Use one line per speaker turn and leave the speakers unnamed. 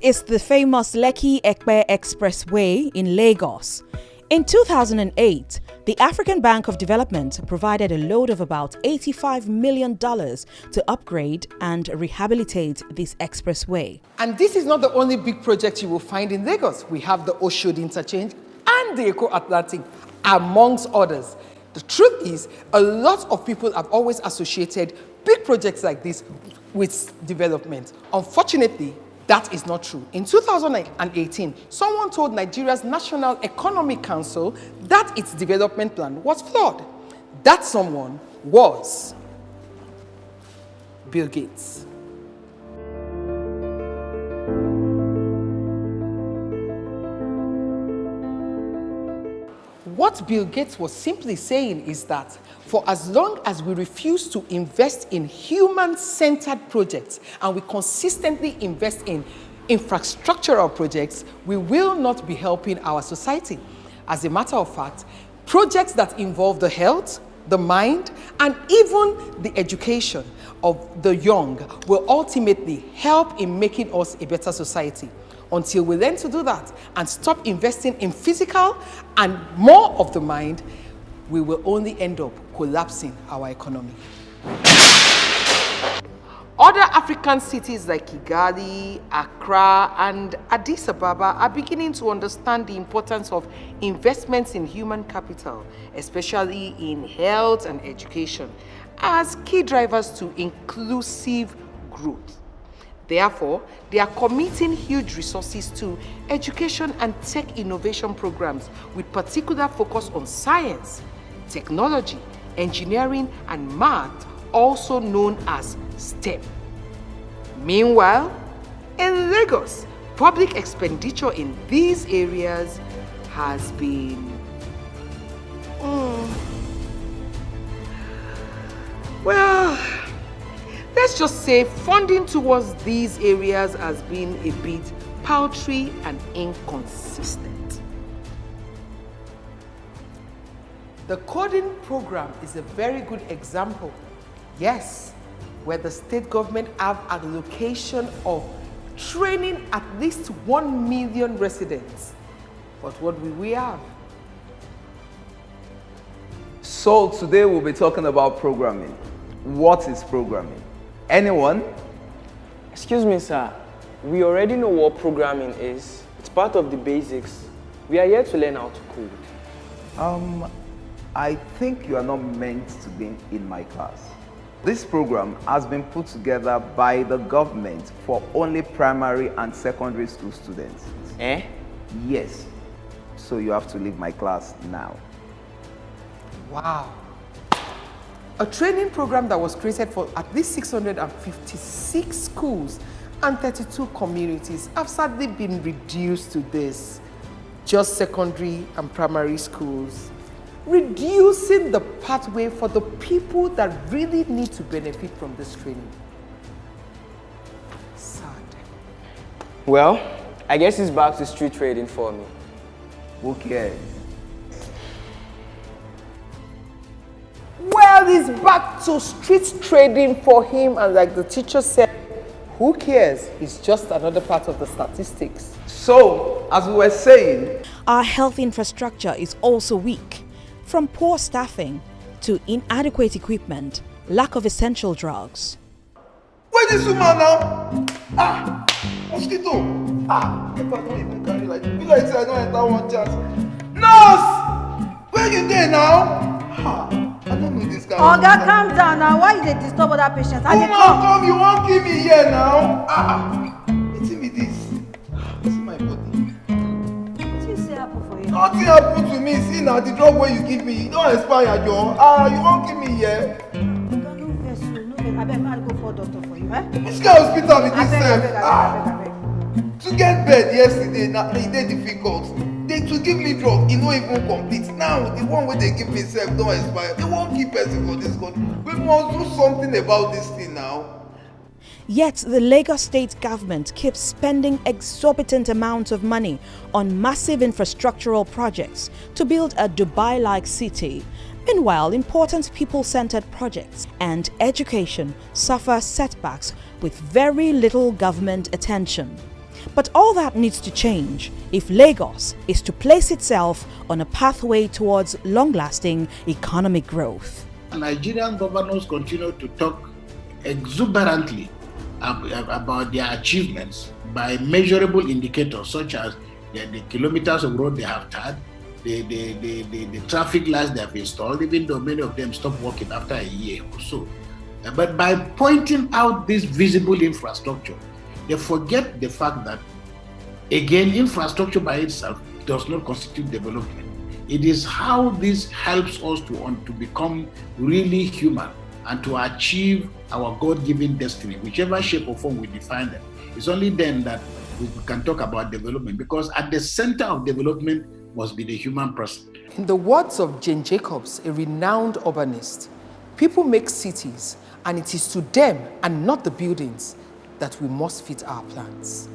is the famous Lekki-Epe Expressway in Lagos. In 2008, the African Bank of Development provided a loan of about $85 million to upgrade and rehabilitate this expressway.
And this is not the only big project you will find in Lagos. We have the Oshodi Interchange and the Eco-Atlantic, amongst others. The truth is, a lot of people have always associated big projects like this with development. Unfortunately, that is not true. In 2018, someone told Nigeria's National Economic Council that its development plan was flawed. That someone was Bill Gates. What Bill Gates was simply saying is that for as long as we refuse to invest in human-centered projects and we consistently invest in infrastructural projects, we will not be helping our society. As a matter of fact, projects that involve the health, the mind, and even the education of the young will ultimately help in making us a better society. Until we learn to do that and stop investing in physical and more of the mind, we will only end up collapsing our economy. Other African cities like Kigali, Accra, and Addis Ababa are beginning to understand the importance of investments in human capital, especially in health and education, as key drivers to inclusive growth. Therefore, they are committing huge resources to education and tech innovation programs with particular focus on science, technology, engineering, and math, also known as STEM. Meanwhile, in Lagos, public expenditure in these areas has been let's just say funding towards these areas has been a bit paltry and inconsistent. The coding program is a very good example. Yes, where the state government have a location of training at least 1 million residents. But what will we have?
So today we'll be talking about programming. What is programming? Anyone?
Excuse me, sir. We already know what programming is. It's part of the basics. We are here to learn how to code.
I think you are not meant to be in my class. This program has been put together by the government for only primary and secondary school students.
Eh?
Yes. So you have to leave my class now.
Wow. A training program that was created for at least 656 schools and 32 communities have sadly been reduced to this. Just secondary and primary schools. Reducing the pathway for the people that really need to benefit from this training. Sad.
Well, I guess it's back to street trading for me.
Who cares?
Well, it's back to street trading for him, and like the teacher said, who cares? It's just another part of the statistics.
So, as we were saying,
Our health infrastructure is also weak, from poor staffing to inadequate equipment, lack of essential drugs.
Where is this woman now? Mosquito. If I don't even carry like this, like say I don't enter one chance. Nurse! Where you there now? I don't know this guy.
Oga, calm down now. Why you dey disturb other patients?
Woman, come, you won't kill me here now. It's me this. See my body.
What you say happen for you?
Nothing happened to me. See now, the drug where you give me, it don't expire, John. You won't kill me here.
Oga, no vex you. No vex. Abeg, I'll go for doctor for you, eh?
Which kind of hospital with this self?
Abeg.
To get bed yesterday, now it dey difficult. They to give me drug, it no even complete. Now the one where they give me self don't expire. They won't keep person for this country. We must do something about this thing now.
Yet the Lagos state government keeps spending exorbitant amounts of money on massive infrastructural projects to build a Dubai-like city. Meanwhile, important people-centered projects and education suffer setbacks with very little government attention. But all that needs to change if Lagos is to place itself on a pathway towards long-lasting economic growth.
Nigerian governors continue to talk exuberantly about their achievements by measurable indicators such as the kilometers of road they have tarred, the traffic lights they have installed, even though many of them stopped working after a year or so. But by pointing out this visible infrastructure, they forget the fact that, again, infrastructure by itself does not constitute development. It is how this helps us to become really human and to achieve our God-given destiny, whichever shape or form we define them. It's only then that we can talk about development, because at the center of development must be the human person.
In the words of Jane Jacobs, a renowned urbanist, people make cities, and it is to them and not the buildings that we must fit our plans.